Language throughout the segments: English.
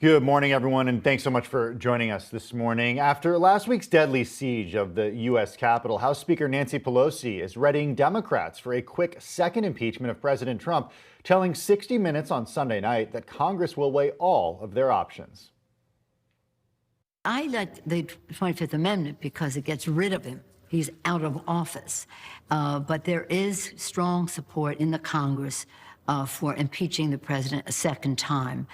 Good morning, everyone, and thanks so much for joining us this morning. After last week's deadly siege of the U.S. Capitol, House Speaker Nancy Pelosi is readying Democrats for a quick second impeachment of President Trump, telling 60 Minutes on Sunday night that Congress will weigh all of their options. I like the 25th Amendment because it gets rid of him. He's out of office. But there is strong support in the Congress for impeaching the president a second time.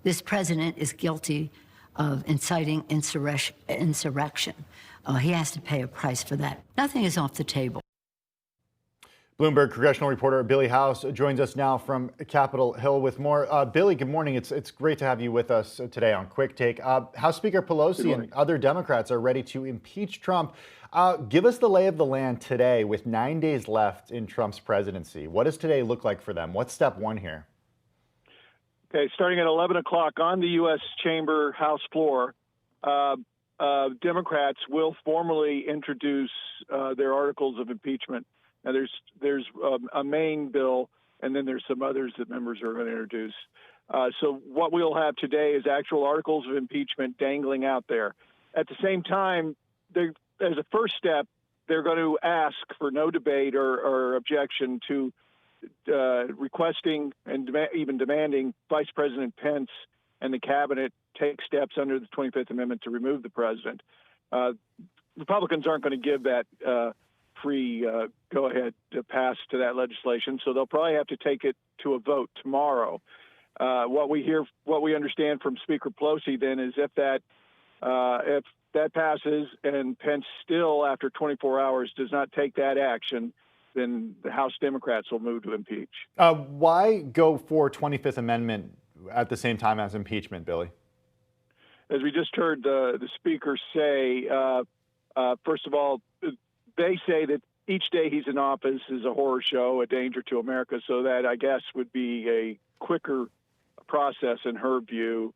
This president is guilty of inciting insurrection. He has to pay a price for that. Nothing is off the table. Bloomberg congressional reporter Billy House joins us now from Capitol Hill with more. Billy, good morning. It's great to have you with us today on Quick Take. House Speaker Pelosi and other Democrats are ready to impeach Trump. Give us the lay of the land today with 9 days left in Trump's presidency. What does today look like for them? What's step one here? Okay, starting at 11 o'clock on the U.S. Chamber House floor, Democrats will formally introduce their articles of impeachment. Now, there's a main bill, and then there's some others that members are going to introduce. So what we'll have today is actual articles of impeachment dangling out there. At the same time, as a first step, they're going to ask for no debate or objection to requesting and even demanding Vice President Pence and the cabinet take steps under the 25th Amendment to remove the president. Republicans aren't going to give that free go-ahead to pass to that legislation, so they'll probably have to take it to a vote tomorrow. What we understand from Speaker Pelosi then is if that passes and Pence still, after 24 hours, does not take that action, then the House Democrats will move to impeach. Why go for 25th Amendment at the same time as impeachment, Billy? As we just heard the Speaker say, first of all, they say that each day he's in office is a horror show, a danger to America, so that, I guess, would be a quicker process in her view.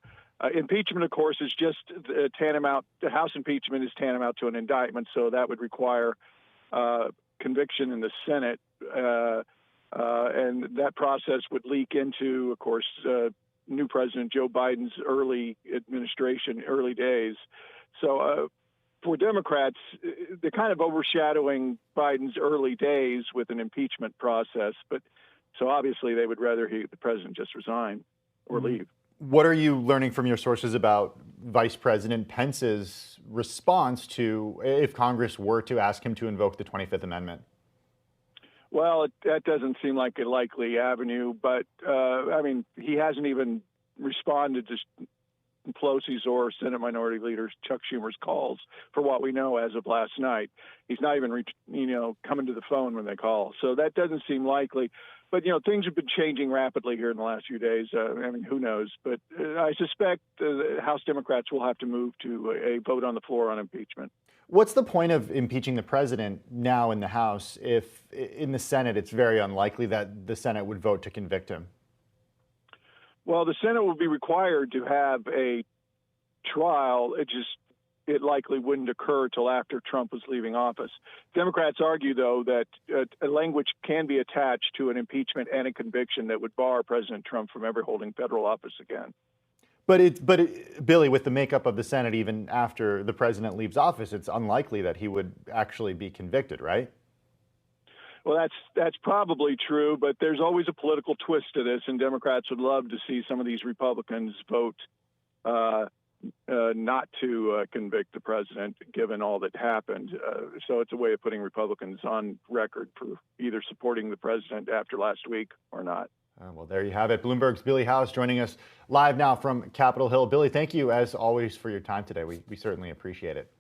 Impeachment, of course, is just tantamount. The House impeachment is tantamount to an indictment, so that would require conviction in the Senate, and that process would leak into, of course, new President Joe Biden's early administration, early days. So for Democrats, they're kind of overshadowing Biden's early days with an impeachment process. But so obviously they would rather the president just resign or leave. What are you learning from your sources about Vice President Pence's response to if Congress were to ask him to invoke the 25th Amendment? Well, that doesn't seem like a likely avenue, but I mean, he hasn't even responded to Pelosi's or Senate Minority Leader Chuck Schumer's calls for what we know as of last night. He's not even, coming to the phone when they call. So that doesn't seem likely. But, things have been changing rapidly here in the last few days. I mean, who knows? But I suspect the House Democrats will have to move to a vote on the floor on impeachment. What's the point of impeaching the president now in the House if in the Senate it's very unlikely that the Senate would vote to convict him? Well, the Senate will be required to have a trial. It likely wouldn't occur till after Trump was leaving office. Democrats argue, though, that a language can be attached to an impeachment and a conviction that would bar President Trump from ever holding federal office again. But Billy, with the makeup of the Senate, even after the president leaves office, it's unlikely that he would actually be convicted, right? Well, that's probably true, but there's always a political twist to this, and Democrats would love to see some of these Republicans vote not to convict the president, given all that happened. So it's a way of putting Republicans on record for either supporting the president after last week or not. Well, there you have it. Bloomberg's Billy House joining us live now from Capitol Hill. Billy, thank you, as always, for your time today. We certainly appreciate it.